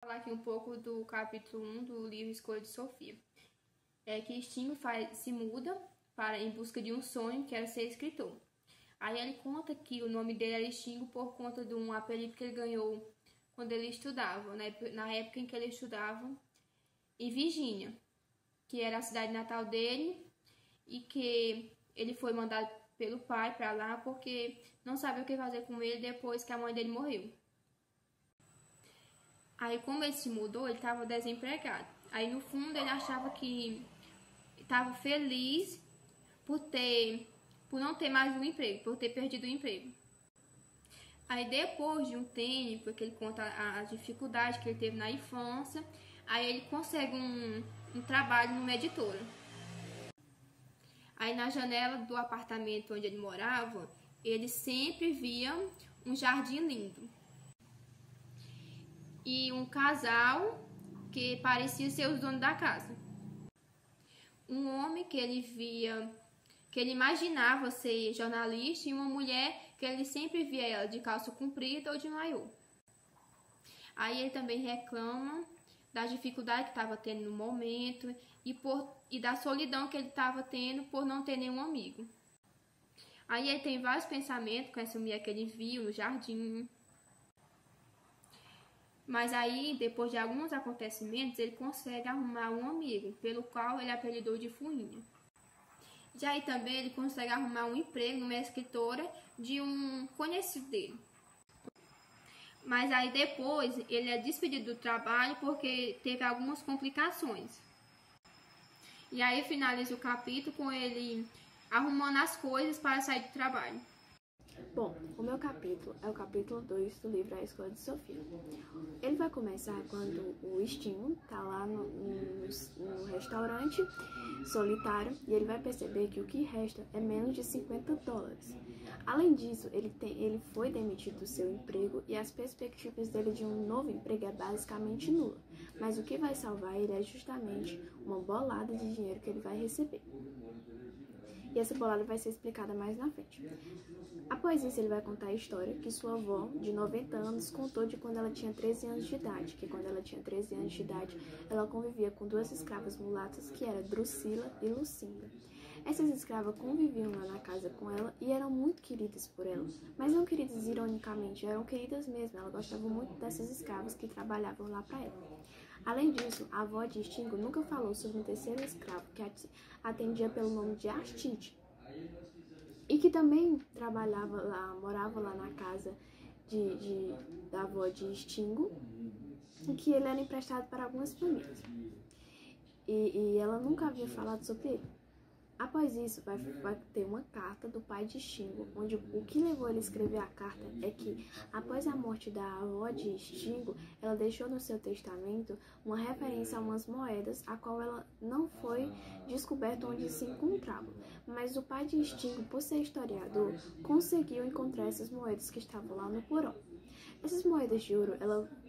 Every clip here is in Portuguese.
Falar aqui um pouco do capítulo 1 do livro Escolha de Sofia. Que Stingo se muda em busca de um sonho, que era ser escritor. Aí ele conta que o nome dele era Stingo por conta de um apelido que ele ganhou quando ele estudava, né? Na época em que ele estudava em Virgínia, que era a cidade natal dele, e que ele foi mandado pelo pai para lá porque não sabia o que fazer com ele depois que a mãe dele morreu. Aí, como ele se mudou, ele estava desempregado. Aí, no fundo, ele achava que estava feliz por não ter mais um emprego, por ter perdido o emprego. Aí, depois de um tempo, que ele conta as dificuldades que ele teve na infância, aí ele consegue um trabalho numa editora. Aí, na janela do apartamento onde ele morava, ele sempre via um jardim lindo. E um casal que parecia ser os donos da casa. Um homem que ele via, que ele imaginava ser jornalista, e uma mulher que ele sempre via ela de calça comprida ou de maiô. Aí ele também reclama da dificuldade que estava tendo no momento e da solidão que ele estava tendo por não ter nenhum amigo. Aí ele tem vários pensamentos com essa mulher que ele viu no jardim. Mas aí, depois de alguns acontecimentos, ele consegue arrumar um amigo, pelo qual ele apelidou de Fuinha. E aí também ele consegue arrumar um emprego numa escritora de um conhecido dele. Mas aí depois ele é despedido do trabalho porque teve algumas complicações. E aí finaliza o capítulo com ele arrumando as coisas para sair do trabalho. Bom, o meu capítulo é o capítulo 2 do livro A Escolha de Sofia. Ele vai começar quando o Stingo tá lá no restaurante solitário e ele vai perceber que o que resta é menos de $50. Além disso, ele foi demitido do seu emprego e as perspectivas dele de um novo emprego é basicamente nula. Mas o que vai salvar ele é justamente uma bolada de dinheiro que ele vai receber. E essa bolada vai ser explicada mais na frente. Após isso, ele vai contar a história que sua avó, de 90 anos, contou de quando ela tinha 13 anos de idade. Que quando ela tinha 13 anos de idade, ela convivia com duas escravas mulatas, que eram Drusila e Lucinda. Essas escravas conviviam lá na casa com ela e eram muito queridas por ela. Mas não queridas ironicamente, eram queridas mesmo. Ela gostava muito dessas escravas que trabalhavam lá para ela. Além disso, a avó de Stingo nunca falou sobre um terceiro escravo que atendia pelo nome de Astite e que também trabalhava lá, morava lá na casa da avó de Stingo, e que ele era emprestado para algumas famílias. E ela nunca havia falado sobre ele. Após isso, vai ter uma carta do pai de Stingo, onde o que levou ele a escrever a carta é que, após a morte da avó de Stingo, ela deixou no seu testamento uma referência a umas moedas, a qual ela não foi descoberto onde se encontravam. Mas o pai de Stingo, por ser historiador, conseguiu encontrar essas moedas que estavam lá no porão. Essas moedas de ouro,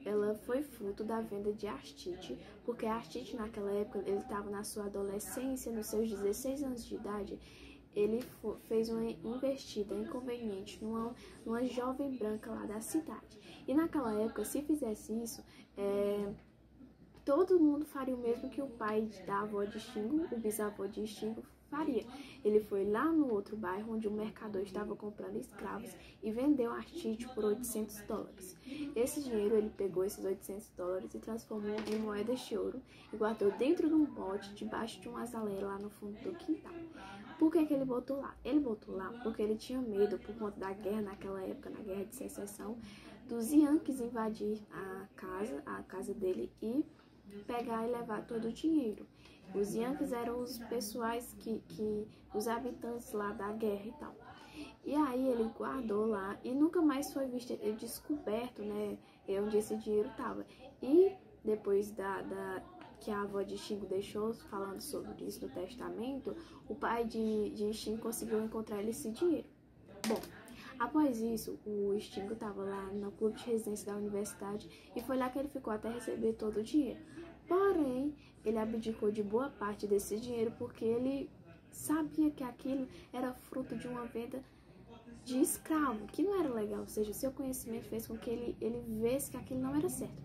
ela foi fruto da venda de Astite, porque Astite naquela época, ele estava na sua adolescência, nos seus 16 anos de idade, ele fez uma investida inconveniente numa jovem branca lá da cidade. E naquela época, se fizesse isso, todo mundo faria o mesmo que o pai da avó de Stingo, o bisavô de Stingo, faria. Ele foi lá no outro bairro onde o mercador estava comprando escravos e vendeu Astite por $800. Esse dinheiro ele pegou esses $800 e transformou em moedas de ouro e guardou dentro de um pote debaixo de um azaleiro lá no fundo do quintal. Por que ele botou lá? Ele botou lá porque ele tinha medo, por conta da guerra naquela época, na Guerra de Secessão, dos Yankees invadir a casa dele e pegar e levar todo o dinheiro. Os Yankees eram os pessoais os habitantes lá da guerra e tal. E aí ele guardou lá e nunca mais foi visto, descoberto, né, onde esse dinheiro estava. E depois que a avó de Stingo deixou falando sobre isso no testamento, o pai de Stingo conseguiu encontrar esse dinheiro. Bom, após isso, o Stingo estava lá no clube de residência da universidade e foi lá que ele ficou até receber todo o dinheiro. Porém, ele abdicou de boa parte desse dinheiro porque ele sabia que aquilo era fruto de uma venda de escravo, que não era legal. Ou seja, o seu conhecimento fez com que ele visse que aquilo não era certo.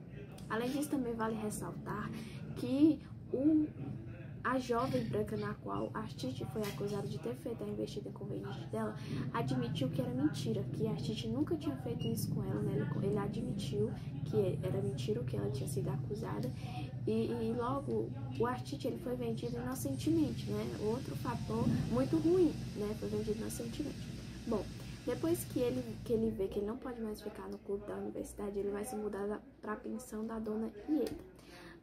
Além disso, também vale ressaltar que a jovem branca na qual Astite foi acusada de ter feito a investida inconveniente dela, admitiu que era mentira, que Astite nunca tinha feito isso com ela, né? Ele admitiu que era mentira o que ela tinha sido acusada, e logo o Astite ele foi vendido inocentemente, né? Outro fator muito ruim, né? Foi vendido inocentemente. Bom, depois que ele vê que ele não pode mais ficar no clube da universidade, ele vai se mudar para a pensão da dona Ieda.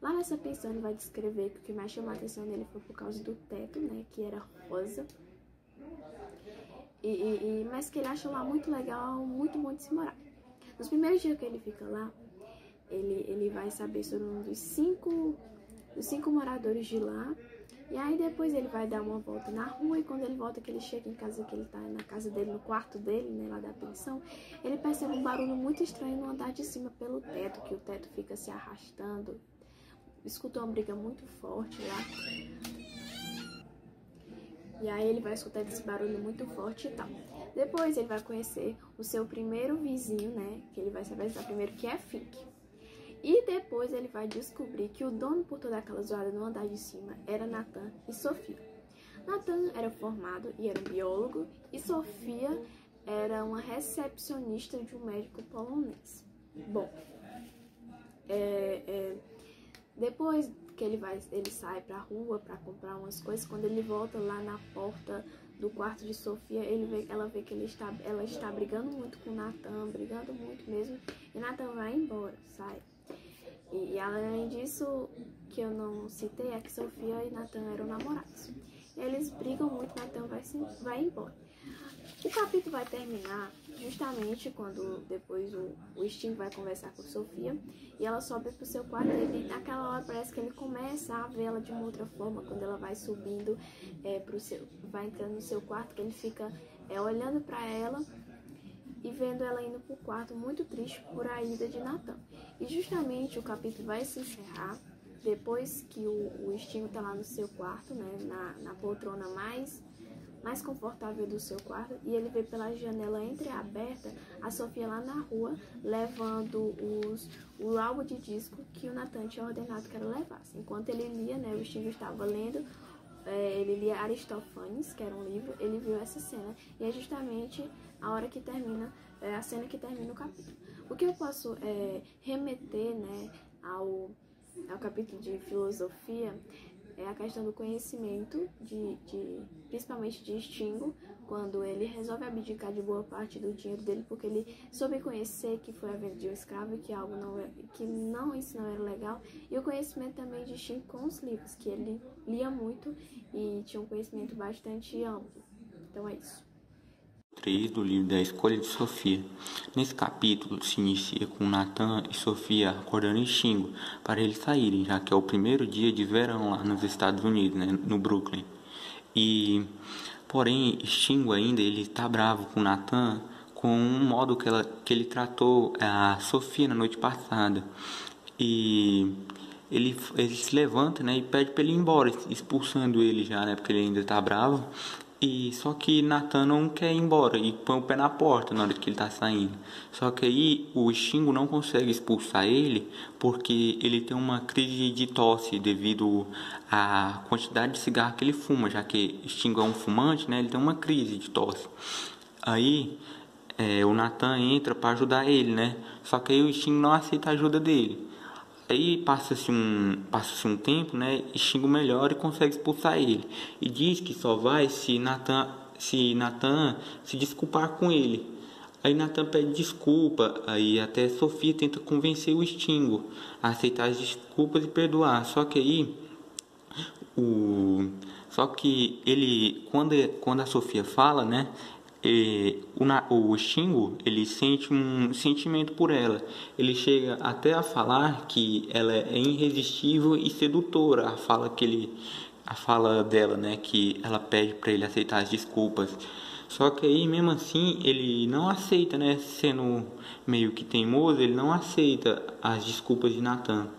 Lá nessa pensão ele vai descrever que o que mais chamou a atenção dele foi por causa do teto, né, que era rosa, mas que ele achou lá muito legal, muito bom de se morar. Nos primeiros dias que ele fica lá, ele vai saber sobre um dos cinco moradores de lá, e aí depois ele vai dar uma volta na rua, e quando ele volta, que ele chega em casa, que ele tá na casa dele, no quarto dele, né, lá da pensão, ele percebe um barulho muito estranho no andar de cima pelo teto, que o teto fica se arrastando. Escutou uma briga muito forte lá. E aí ele vai escutar esse barulho muito forte e tal. Depois ele vai conhecer o seu primeiro vizinho, né? Que ele vai saber primeiro que é Fink. E depois ele vai descobrir que o dono por toda aquela zoada no andar de cima era Nathan e Sofia. Nathan era formado e era um biólogo, e Sofia era uma recepcionista de um médico polonês. Bom, depois que ele sai pra rua pra comprar umas coisas, quando ele volta lá na porta do quarto de Sofia, ela vê que ela está brigando muito com Nathan, brigando muito mesmo, e Nathan vai embora, sai. E além disso, que eu não citei, é que Sofia e Nathan eram namorados. Eles brigam muito, Nathan vai embora. O capítulo vai terminar justamente quando depois o Sting vai conversar com Sofia e ela sobe pro seu quarto, e naquela hora parece que ele começa a vê-la de uma outra forma, quando ela vai subindo, vai entrando no seu quarto, que ele fica olhando para ela e vendo ela indo pro quarto, muito triste por a ida de Nathan. E justamente o capítulo vai se encerrar depois que o Sting tá lá no seu quarto, né, na poltrona mais confortável do seu quarto, e ele vê pela janela entreaberta a Sofia lá na rua levando o álbum de disco que o Nathan tinha ordenado que ela levasse. Enquanto ele lia, né, o Steve estava lendo, ele lia Aristófanes, que era um livro, ele viu essa cena, e é justamente a cena que termina o capítulo. O que eu posso remeter, né, ao capítulo de filosofia é a questão do conhecimento, principalmente de Stingo, quando ele resolve abdicar de boa parte do dinheiro dele, porque ele soube conhecer que foi a venda de um escravo e que isso não era legal, e o conhecimento também de Stingo com os livros, que ele lia muito e tinha um conhecimento bastante amplo. Então é isso. 3 do livro da Escolha de Sofia. Nesse capítulo se inicia com Nathan e Sofia acordando em Stingo para eles saírem, já que é o primeiro dia de verão lá nos Estados Unidos, né, no Brooklyn. Porém, Stingo ainda ele está bravo com Nathan com um modo que ele tratou a Sofia na noite passada. E ele se levanta, né, e pede para ele ir embora, expulsando ele já, né, porque ele ainda está bravo. Só que Nathan não quer ir embora e põe o pé na porta na hora que ele tá saindo. Só que aí o Stingo não consegue expulsar ele porque ele tem uma crise de tosse devido à quantidade de cigarro que ele fuma, já que Stingo é um fumante, né? Ele tem uma crise de tosse. Aí o Nathan entra para ajudar ele, né? Só que aí o Stingo não aceita a ajuda dele. Aí passa-se um tempo, né? Stingo melhora e consegue expulsar ele. E diz que só vai se Nathan se desculpar com ele. Aí Nathan pede desculpa. Aí até Sofia tenta convencer o Stingo a aceitar as desculpas e perdoar. Só que aí ele, quando a Sofia fala, né? O Stingo ele sente um sentimento por ela. Ele chega até a falar que ela é irresistível e sedutora. A fala dela, né, que ela pede para ele aceitar as desculpas. Só que aí mesmo assim ele não aceita, né, sendo meio que teimoso, ele não aceita as desculpas de Nathan.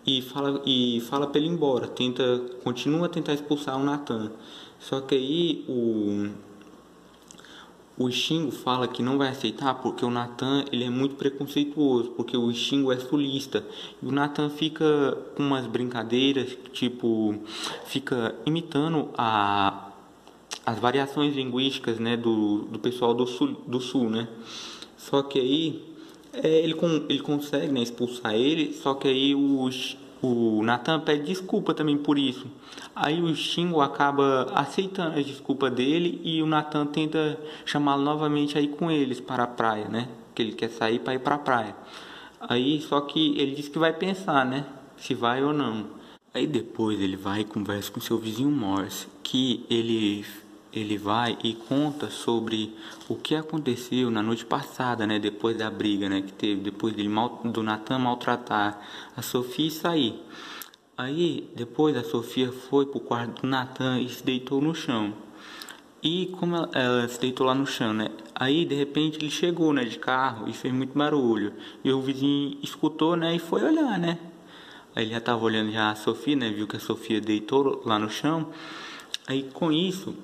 E fala para ele ir embora. Continua a tentar expulsar o Nathan. Só que aí o Shingo fala que não vai aceitar porque o Natan ele é muito preconceituoso, porque o Shingo é sulista. E o Natan fica com umas brincadeiras, tipo, fica imitando as variações linguísticas, né, do pessoal do sul, né? Só que aí ele consegue, né, expulsar ele, só que aí o Nathan pede desculpa também por isso. Aí o Shingo acaba aceitando a desculpa dele e o Nathan tenta chamá-lo novamente aí com eles para a praia, né? Que ele quer sair para ir para a praia. Aí só que ele diz que vai pensar, né? Se vai ou não. Aí depois ele vai e conversa com seu vizinho Morse, que ele vai e conta sobre o que aconteceu na noite passada, né, depois da briga, né, que teve, depois do Nathan maltratar a Sofia e sair. Aí, depois a Sofia foi pro quarto do Nathan e se deitou no chão. E como ela se deitou lá no chão, né? Aí, de repente, ele chegou, né, de carro e fez muito barulho. E o vizinho escutou, né, e foi olhar, né? Aí ele já estava olhando já a Sofia, né, viu que a Sofia deitou lá no chão. Aí, com isso,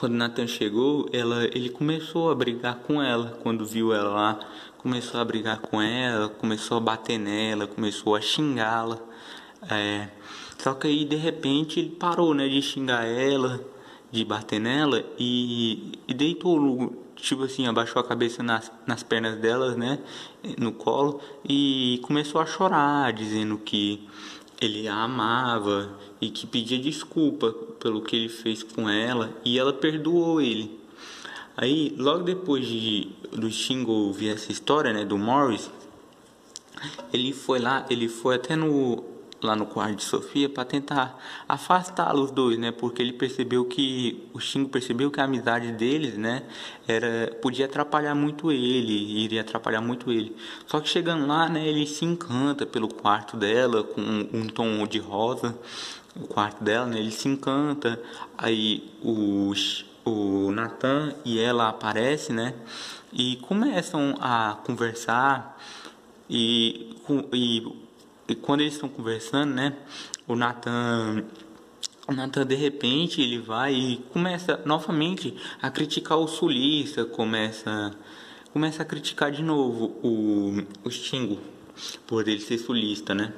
quando Nathan chegou, ele começou a brigar com ela. Quando viu ela lá, começou a brigar com ela, começou a bater nela, começou a xingá-la. Só que aí, de repente, ele parou, né, de xingar ela, de bater nela e deitou, tipo assim, abaixou a cabeça nas pernas dela, né, no colo, e começou a chorar, dizendo que ele a amava e que pedia desculpa pelo que ele fez com ela, e ela perdoou ele. Aí, logo depois do Shingo ouvir essa história, né, do Morris, ele foi até lá no quarto de Sofia para tentar afastá-los os dois, né? Porque o Shingo percebeu que a amizade deles, né, podia atrapalhar muito ele, iria atrapalhar muito ele. Só que chegando lá, né, ele se encanta pelo quarto dela com um tom de rosa, o quarto dela, né? Ele se encanta. Aí o Nathan e ela aparecem, né? E começam a conversar e quando eles estão conversando, né, o Nathan de repente ele vai e começa novamente a criticar o sulista, começa a criticar de novo o Shingo por ele ser sulista, né?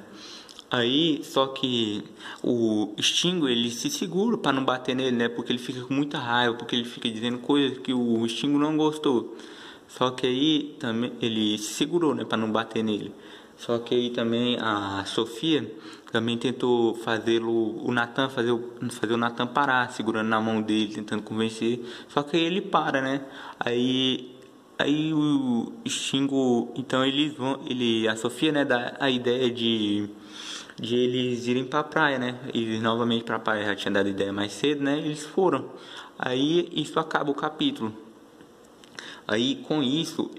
Aí, só que o Stingo, ele se segura para não bater nele, né? Porque ele fica com muita raiva, porque ele fica dizendo coisas que o Stingo não gostou. Só que aí também ele se segurou, né, para não bater nele. Só que aí também a Sofia também tentou o Nathan fazer o Nathan parar, segurando na mão dele, tentando convencer. Só que aí ele para, né? Aí o Stingo, então a Sofia, né, dá a ideia de eles irem pra praia, né? E novamente pra praia, já tinha dado ideia mais cedo, né? Eles foram. Aí isso acaba o capítulo. Aí com isso,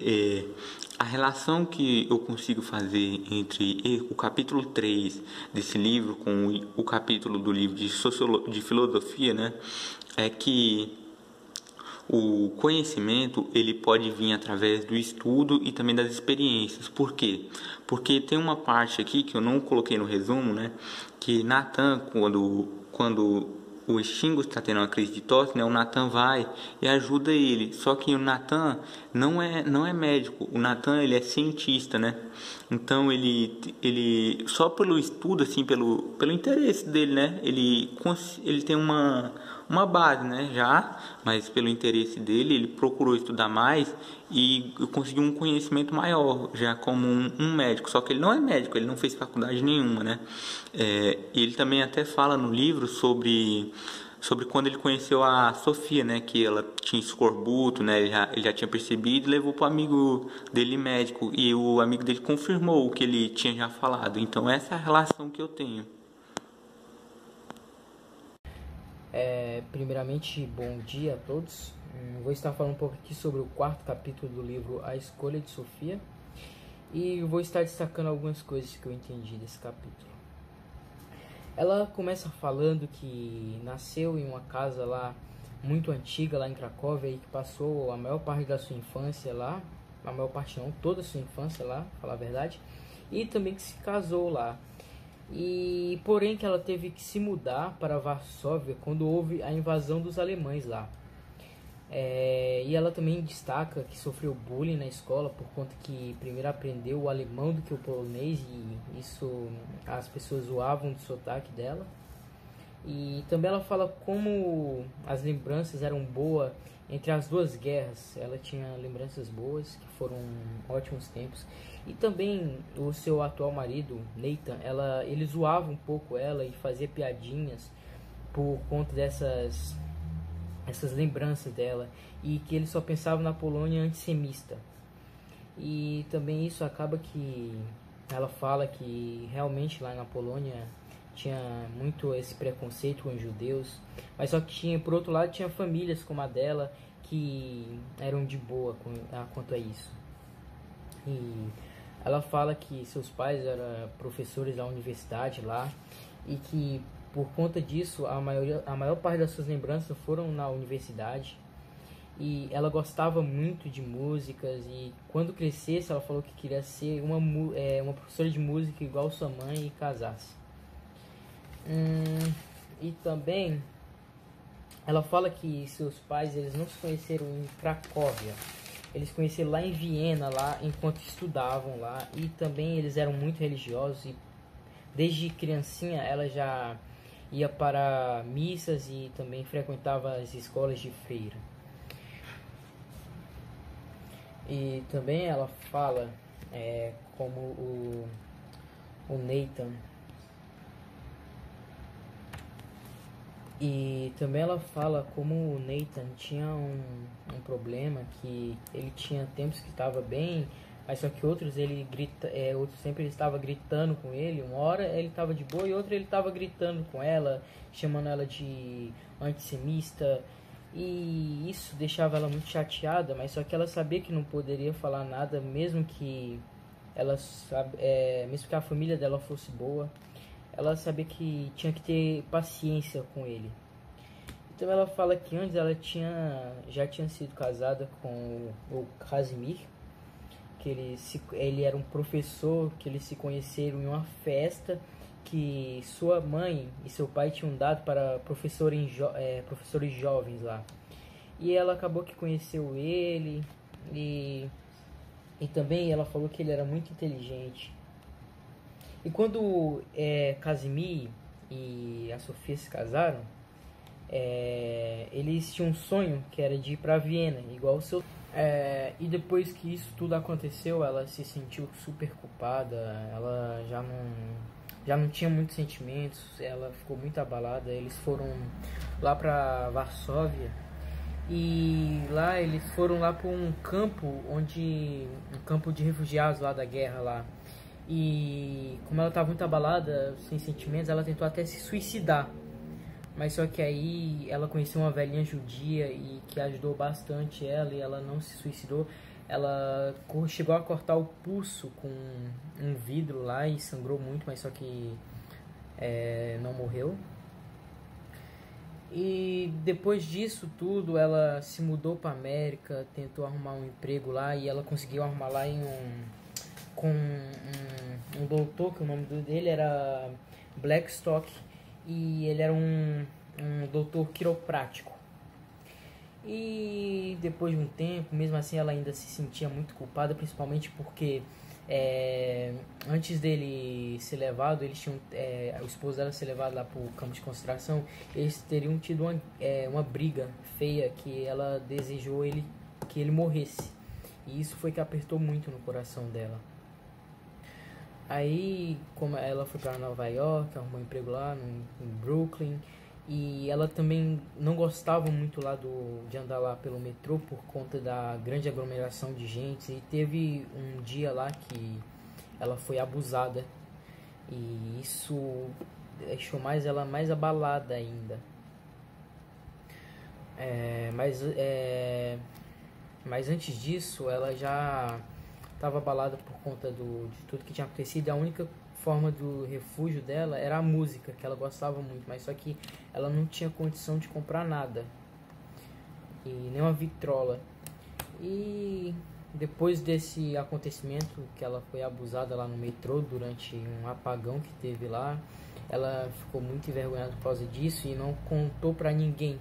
a relação que eu consigo fazer entre o capítulo 3 desse livro com o capítulo do livro de filosofia, né? É que o conhecimento ele pode vir através do estudo e também das experiências. Por quê? Porque tem uma parte aqui que eu não coloquei no resumo, né? Que Nathan, quando o Shingo está tendo uma crise de tosse, né? O Nathan vai e ajuda ele. Só que o Nathan não é médico. O Nathan ele é cientista, né? Então ele só pelo estudo, assim, pelo interesse dele, né? Ele tem uma base, né, já, mas pelo interesse dele, ele procurou estudar mais e conseguiu um conhecimento maior, já como um médico. Só que ele não é médico, ele não fez faculdade nenhuma, né? E ele também até fala no livro sobre quando ele conheceu a Sofia, né, que ela tinha escorbuto, né, ele já tinha percebido e levou para o amigo dele médico, e o amigo dele confirmou o que ele tinha já falado. Então essa é a relação que eu tenho. Primeiramente, bom dia a todos. Vou estar falando um pouco aqui sobre o quarto capítulo do livro A Escolha de Sofia e vou estar destacando algumas coisas que eu entendi desse capítulo. Ela começa falando que nasceu em uma casa lá muito antiga, lá em Cracóvia, e que passou a maior parte da sua infância lá, a maior parte não, toda a sua infância lá, pra falar a verdade, e também que se casou lá. E porém que ela teve que se mudar para Varsóvia quando houve a invasão dos alemães lá. E ela também destaca que sofreu bullying na escola por conta que primeiro aprendeu o alemão do que o polonês, e isso as pessoas zoavam do sotaque dela. E também ela fala como as lembranças eram boas entre as duas guerras. Ela tinha lembranças boas, que foram ótimos tempos. E também o seu atual marido, Nathan, ele zoava um pouco ela e fazia piadinhas por conta essas lembranças dela, e que ele só pensava na Polônia antissemita. E também isso acaba que ela fala que realmente lá na Polônia tinha muito esse preconceito com os judeus, mas só que por outro lado tinha famílias como a dela que eram de boa quanto a isso. E ela fala que seus pais eram professores da universidade lá, e que por conta disso a maior parte das suas lembranças foram na universidade. E ela gostava muito de músicas, e quando crescesse ela falou que queria ser uma professora de música igual sua mãe e casasse. E também ela fala que seus pais eles não se conheceram em Cracóvia, eles se conheceram lá em Viena, lá enquanto estudavam lá, e também eles eram muito religiosos, e desde criancinha ela já ia para missas e também frequentava as escolas de freira. E também ela fala como o Nathan. E também ela fala como o Nathan tinha um problema, que ele tinha tempos que estava bem, mas só que outros outros sempre ele estava gritando com ele. Uma hora ele estava de boa e outra ele estava gritando com ela, chamando ela de antissemita, e isso deixava ela muito chateada, mas só que ela sabia que não poderia falar nada, mesmo que mesmo que a família dela fosse boa. Ela sabia que tinha que ter paciência com ele. Então ela fala que antes ela já tinha sido casada com o Casimir, que ele era um professor, que eles se conheceram em uma festa que sua mãe e seu pai tinham dado para professores jovens lá. E ela acabou que conheceu ele, e também ela falou que ele era muito inteligente. E quando Casimir e a Sofia se casaram, eles tinham um sonho que era de ir para Viena, igual o seu. E depois que isso tudo aconteceu, ela se sentiu super culpada, ela já não tinha muitos sentimentos, ela ficou muito abalada. Eles foram lá para Varsóvia, e lá eles foram lá para um campo de refugiados lá da guerra lá. E como ela estava muito abalada, sem sentimentos, ela tentou até se suicidar. Mas só que aí ela conheceu uma velhinha judia e que ajudou bastante ela, e ela não se suicidou. Ela chegou a cortar o pulso com um vidro lá e sangrou muito, mas só que não morreu. E depois disso tudo, ela se mudou para América, tentou arrumar um emprego lá, e ela conseguiu arrumar lá com um doutor, que o nome dele era Blackstock, e ele era um doutor quiroprático. E depois de um tempo, mesmo assim ela ainda se sentia muito culpada, principalmente porque antes dele ser levado, o esposo dela ser levado lá para o campo de concentração, eles teriam tido uma briga feia, que ela desejou que ele morresse, e isso foi que apertou muito no coração dela. Aí, como ela foi para Nova York, arrumou um emprego lá em Brooklyn, e ela também não gostava muito lá de andar lá pelo metrô por conta da grande aglomeração de gente, e teve um dia lá que ela foi abusada, e isso deixou ela mais abalada ainda. Mas antes disso, ela já estava abalada por conta de tudo que tinha acontecido. A única forma do refúgio dela era a música, que ela gostava muito, mas só que ela não tinha condição de comprar nada, e nem uma vitrola. E depois desse acontecimento, que ela foi abusada lá no metrô durante um apagão que teve lá, ela ficou muito envergonhada por causa disso e não contou pra ninguém.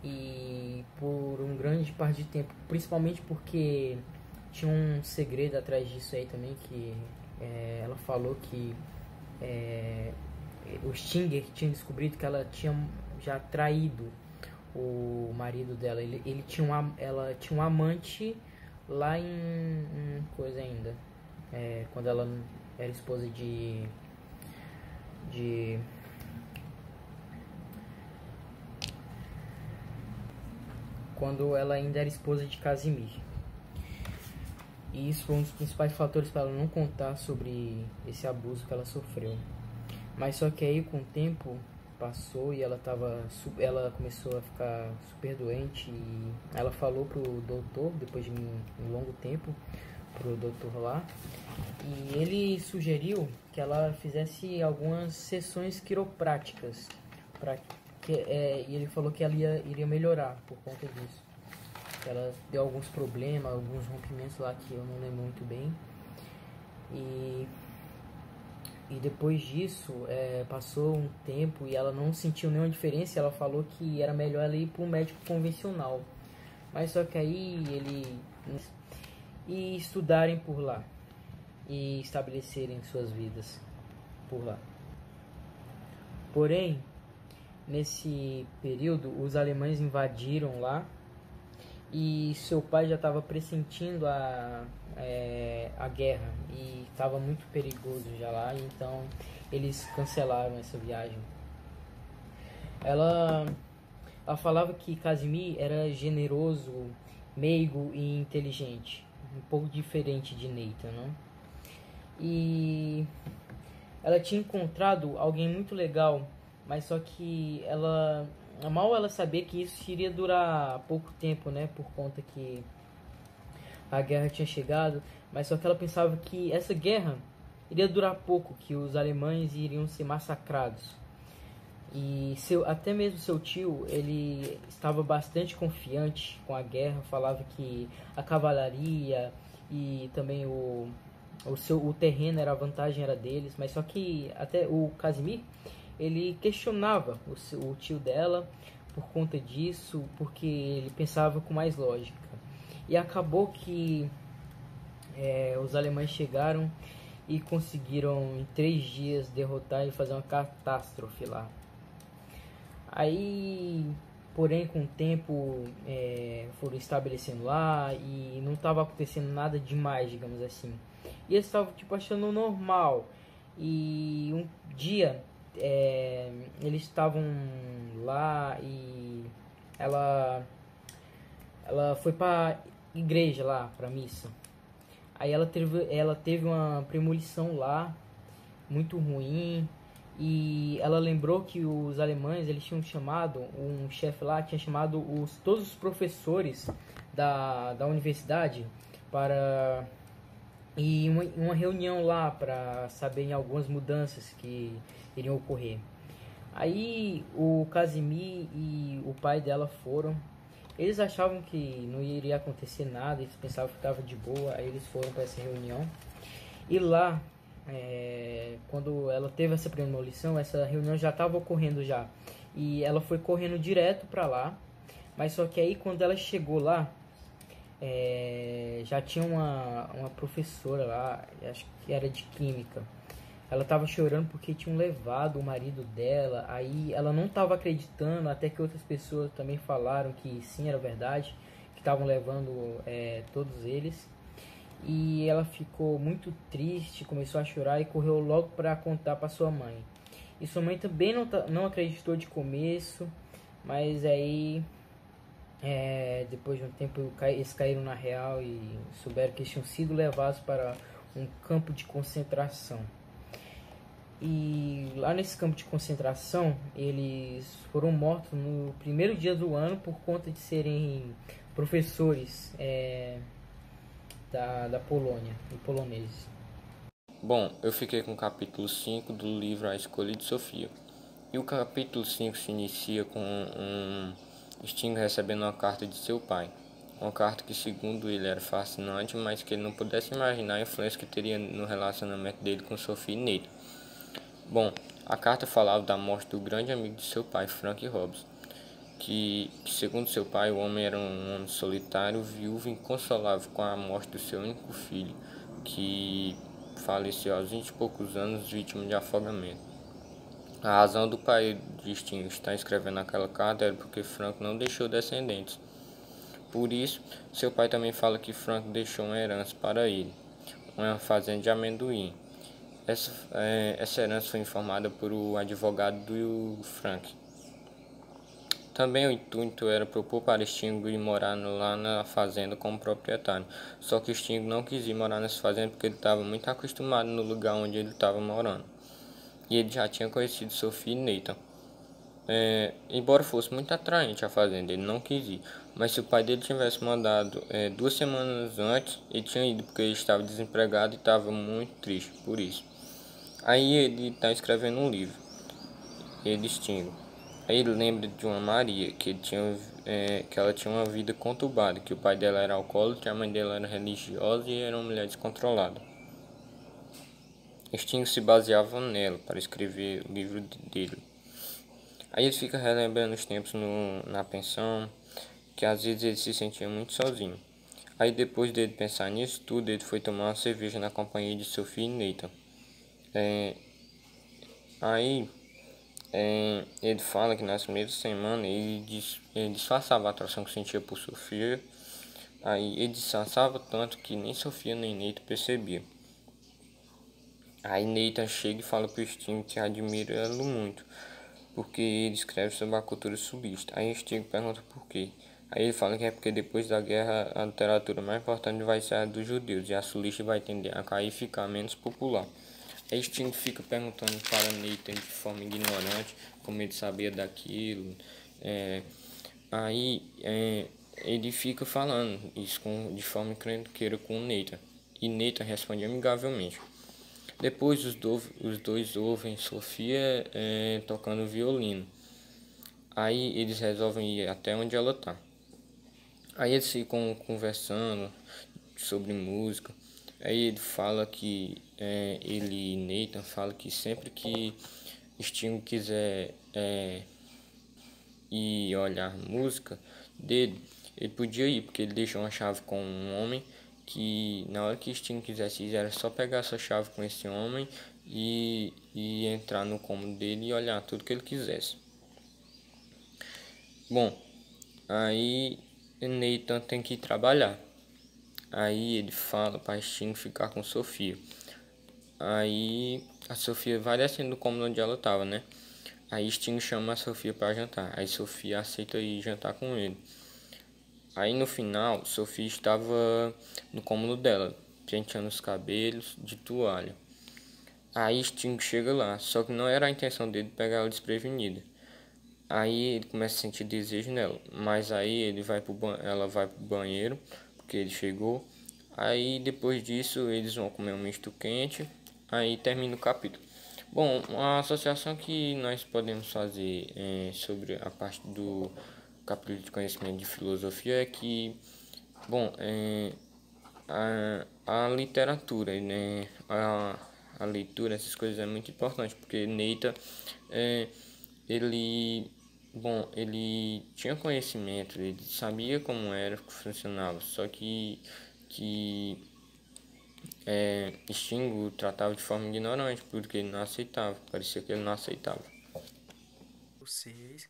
e por um grande parte de tempo, principalmente porque tinha um segredo atrás disso aí também, que ela falou que o Stinger tinha descobrido que ela tinha já traído o marido dela. Ela tinha um amante lá em coisa ainda, quando ela era esposa de quando ela ainda era esposa de Casimir. E isso foi um dos principais fatores para ela não contar sobre esse abuso que ela sofreu. Mas só que aí com o tempo passou e ela começou a ficar super doente, e ela falou pro doutor, depois de um longo tempo, pro doutor lá, e ele sugeriu que ela fizesse algumas sessões quiropráticas, e ele falou que ela iria melhorar por conta disso. Ela deu alguns problemas, alguns rompimentos lá que eu não lembro muito bem, e depois disso, passou um tempo e ela não sentiu nenhuma diferença. Ela falou que era melhor ela ir para um médico convencional. Mas só que aí e estudarem por lá e estabelecerem suas vidas por lá. Porém, nesse período, os alemães invadiram lá e seu pai já estava pressentindo a guerra e estava muito perigoso já lá, então eles cancelaram essa viagem. Ela falava que Casimir era generoso, meigo e inteligente, um pouco diferente de Nathan, não? E ela tinha encontrado alguém muito legal, mas só que mal ela sabia que isso iria durar pouco tempo, né? Por conta que a guerra tinha chegado, mas só que ela pensava que essa guerra iria durar pouco, que os alemães iriam ser massacrados. E até mesmo seu tio, ele estava bastante confiante com a guerra, falava que a cavalaria e também o terreno, a vantagem era deles, mas só que até o Casimir, ele questionava o tio dela por conta disso, porque ele pensava com mais lógica. E acabou que os alemães chegaram e conseguiram em 3 dias derrotar e fazer uma catástrofe lá. Aí, porém, com o tempo foram estabelecendo lá e não estava acontecendo nada demais, digamos assim. E eles estavam achando normal. E um dia eles estavam lá e ela foi para igreja lá, para missa. Aí ela teve uma premonição lá muito ruim, e ela lembrou que os alemães, eles tinham chamado, um chefe lá tinha chamado todos os professores da universidade para ir uma reunião lá para saberem algumas mudanças que iriam ocorrer. Aí o Casimir e o pai dela foram. Eles achavam que não iria acontecer nada, eles pensavam que estava de boa, aí eles foram para essa reunião. E lá, quando ela teve essa premonição, essa reunião já estava ocorrendo já. E ela foi correndo direto para lá, mas só que aí quando ela chegou lá, já tinha uma professora lá, acho que era de química. Ela estava chorando porque tinham levado o marido dela. Aí ela não estava acreditando, até que outras pessoas também falaram que sim, era verdade, que estavam levando todos eles. E ela ficou muito triste, começou a chorar e correu logo para contar para sua mãe. E sua mãe também não acreditou de começo, mas aí depois de um tempo eles caíram na real e souberam que eles tinham sido levados para um campo de concentração. E lá nesse campo de concentração, eles foram mortos no primeiro dia do ano por conta de serem professores da Polônia, e poloneses. Bom, eu fiquei com o capítulo 5 do livro A Escolha de Sofia. E o capítulo 5 se inicia com Stinger recebendo uma carta de seu pai. Uma carta que, segundo ele, era fascinante, mas que ele não pudesse imaginar a influência que teria no relacionamento dele com Sophie e Nathan. Bom, a carta falava da morte do grande amigo de seu pai, Frank Hobbs. que, segundo seu pai, o homem era um homem solitário, viúvo e inconsolável com a morte do seu único filho, que faleceu aos 20 e poucos anos, vítima de afogamento. A razão do pai de Sting estar escrevendo aquela carta era porque Frank não deixou descendentes. Por isso, seu pai também fala que Frank deixou uma herança para ele, uma fazenda de amendoim. Essa herança foi informada por o advogado do Frank. Também o intuito era propor para Sting ir morar lá na fazenda como proprietário. Só que Sting não quis ir morar nessa fazenda porque ele estava muito acostumado no lugar onde ele estava morando. E ele já tinha conhecido Sophie e Nathan. Embora fosse muito atraente a fazenda, ele não quis ir. Mas se o pai dele tivesse mandado 2 semanas antes, ele tinha ido porque ele estava desempregado e estava muito triste por isso. Aí ele está escrevendo um livro, ele Sting. Aí ele lembra de uma Maria, que ela tinha uma vida conturbada, que o pai dela era alcoólatra, a mãe dela era religiosa e era uma mulher descontrolada. Sting se baseava nela para escrever o livro dele. Aí ele fica relembrando os tempos na pensão, que às vezes ele se sentia muito sozinho. Aí depois dele pensar nisso tudo, ele foi tomar uma cerveja na companhia de Sophie e Nathan. Ele fala que nas primeiras semanas ele disfarçava a atração que sentia por Sofia. Aí ele disfarçava tanto que nem Sofia nem Nathan percebia. Aí Nathan chega e fala pro Sting que admira ela muito, porque ele escreve sobre a cultura sulista. Aí Sting pergunta por quê. Aí ele fala que é porque depois da guerra a literatura mais importante vai ser a dos judeus e a sulista vai tender a cair e ficar menos popular. Aí Sting fica perguntando para Nathan de forma ignorante como ele sabia daquilo. Ele fica falando isso de forma encrenqueira com o Nathan. E Nathan responde amigavelmente. Depois os dois ouvem Sofia tocando violino. Aí eles resolvem ir até onde ela está. Aí eles ficam conversando sobre música. Aí ele fala que Nathan fala que sempre que Sting quiser ir olhar música dele, ele podia ir, porque ele deixou uma chave com um homem que na hora que Sting quisesse ir, era só pegar essa chave com esse homem e entrar no cômodo dele e olhar tudo que ele quisesse. Bom, aí Nathan tem que ir trabalhar. Aí ele fala para Sting ficar com Sofia. Aí a Sofia vai descendo do cômodo onde ela estava, né? Aí Sting chama a Sofia para jantar. Aí Sofia aceita ir jantar com ele. Aí no final, Sofia estava no cômodo dela, penteando os cabelos de toalha. Aí Sting chega lá, só que não era a intenção dele pegar ela desprevenida. Aí ele começa a sentir desejo nela, mas aí ela vai pro banheiro, porque ele chegou. Aí depois disso eles vão comer um misto quente, aí termina o capítulo. Bom, a associação que nós podemos fazer sobre a parte do capítulo de conhecimento de filosofia é que, bom, a literatura, né, a leitura, essas coisas é muito importante, porque Nathan, ele tinha conhecimento, ele sabia como era que funcionava, só que Sting o tratava de forma ignorante, porque ele não aceitava, parecia que ele não aceitava. Vocês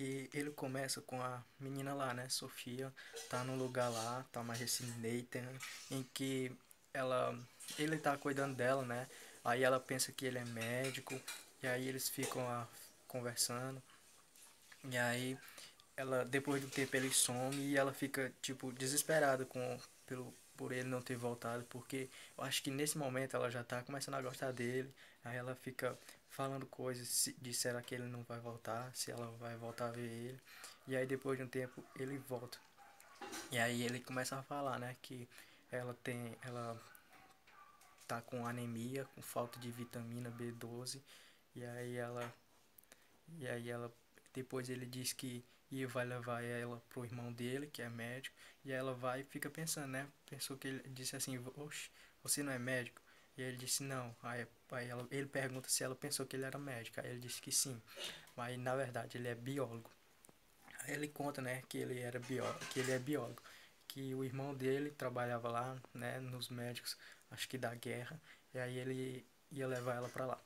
e ele começa com a menina lá, né, Sofia, tá num lugar lá, tá mais esse Nathan, em que ele tá cuidando dela, né, aí ela pensa que ele é médico, e aí eles ficam lá conversando, e aí depois do tempo ele some e ela fica, tipo, desesperada por ele não ter voltado, porque eu acho que nesse momento ela já tá começando a gostar dele, aí ela fica falando coisas de será que ele não vai voltar, se ela vai voltar a ver ele, e aí depois de um tempo ele volta, e aí ele começa a falar, né, que ela tá com anemia, com falta de vitamina B12, e aí ela depois ele diz que vai levar ela pro irmão dele, que é médico, e ela vai e fica pensando, né? Pensou que ele disse assim, oxe, você não é médico? E ele disse não. Ele pergunta se ela pensou que ele era médico. Aí ele disse que sim. Mas na verdade ele é biólogo. ele conta, né, que ele era que ele é biólogo, que o irmão dele trabalhava lá, né, nos médicos, acho que da guerra, e aí ele ia levar ela pra lá.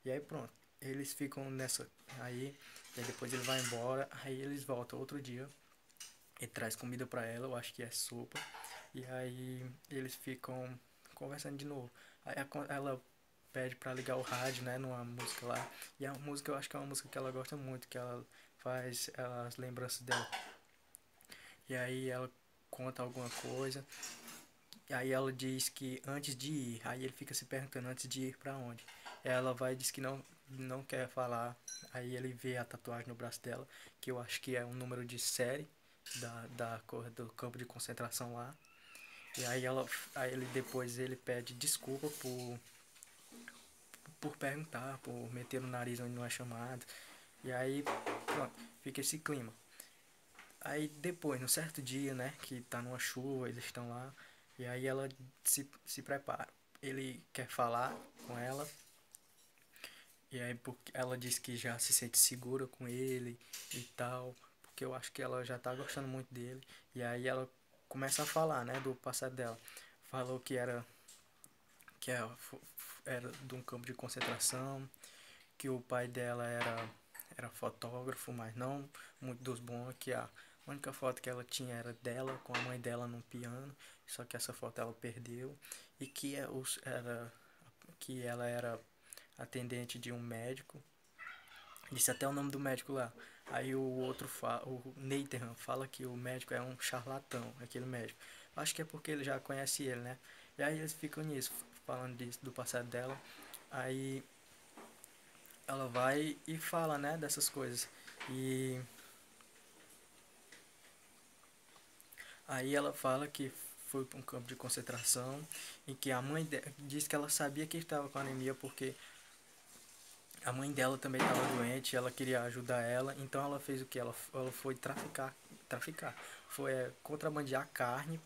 E aí pronto, eles ficam nessa aí, e aí depois ele vai embora, aí eles voltam outro dia, ele traz comida pra ela, eu acho que é sopa, e aí eles ficam conversando de novo. Aí ela pede pra ligar o rádio, né, numa música lá, e a música eu acho que é uma música que ela gosta muito, que ela faz as lembranças dela. E aí ela conta alguma coisa. E aí ela diz que antes de ir, aí ele fica se perguntando antes de ir pra onde. Ela vai e diz que não quer falar. Aí ele vê a tatuagem no braço dela, que eu acho que é um número de série da cor do campo de concentração lá. E aí ele depois ele pede desculpa por perguntar, por meter o nariz onde não é chamado. E aí, pronto, fica esse clima. Aí depois, no certo dia, né, que tá numa chuva, eles estão lá, e aí ela se prepara. Ele quer falar com ela, e aí porque ela diz que já se sente segura com ele e tal, porque eu acho que ela já tá gostando muito dele. E aí ela começa a falar, né, do passado dela. Falou era de um campo de concentração, que o pai dela era fotógrafo, mas não muito dos bons, que a única foto que ela tinha era dela com a mãe dela num piano, só que essa foto ela perdeu, e que ela era atendente de um médico, disse até o nome do médico lá. Aí o Nathan fala que o médico é um charlatão, aquele médico. Acho que é porque ele já conhece ele, né? E aí eles ficam nisso, falando disso, do passado dela. Aí ela vai e fala, né, dessas coisas. E aí ela fala que foi para um campo de concentração e que a mãe diz que ela sabia que estava com anemia porque a mãe dela também estava doente, ela queria ajudar ela, então ela fez o que? Ela foi foi contrabandear carne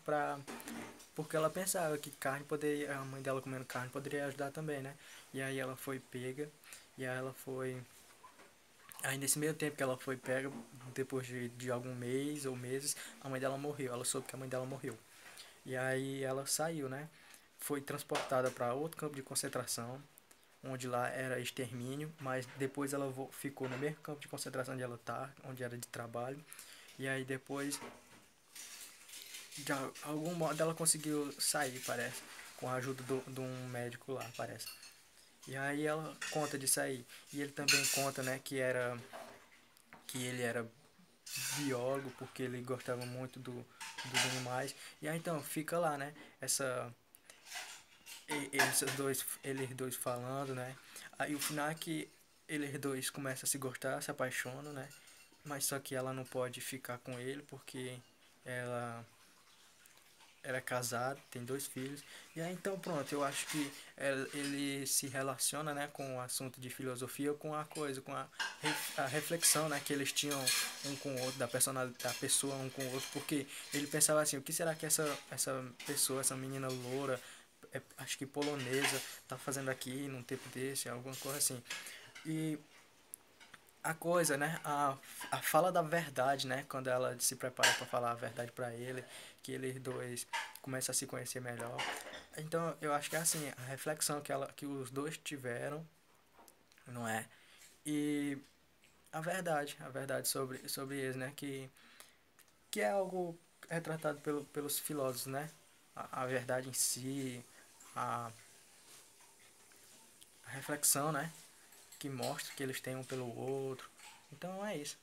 porque ela pensava que carne poderia, a mãe dela comendo carne poderia ajudar também, né? E aí ela foi pega, e aí ela foi. Aí nesse meio tempo que ela foi pega, depois de algum mês ou meses, a mãe dela morreu. Ela soube que a mãe dela morreu. E aí ela saiu, né? Foi transportada para outro campo de concentração, onde lá era extermínio, mas depois ela ficou no mesmo campo de concentração onde ela tá, onde era de trabalho. E aí depois, de algum modo, ela conseguiu sair, parece, com a ajuda de um médico lá, parece. E aí ela conta disso aí. E ele também conta, né, que ele era biólogo porque ele gostava muito dos animais. E aí então fica lá, né? Eles dois falando, né? Aí o final é que eles dois começam a se gostar, se apaixonam, né? Mas só que ela não pode ficar com ele porque ela era casado, tem dois filhos. E aí então pronto, eu acho que ele se relaciona, né, com o assunto de filosofia, com a coisa, a reflexão, né, que eles tinham um com o outro, da personalidade da pessoa um com o outro, porque ele pensava assim, o que será que essa pessoa, essa menina loura, acho que polonesa, tá fazendo aqui num tempo desse, alguma coisa assim. E a coisa, né? A fala da verdade, né? Quando ela se prepara para falar a verdade para ele, que eles dois começam a se conhecer melhor. Então, eu acho que é assim, a reflexão que os dois tiveram, não é? E a verdade sobre eles, né? Que é algo retratado pelos filósofos, né? A verdade em si, a, a reflexão, né? Que mostra que eles têm um pelo outro. Então é isso.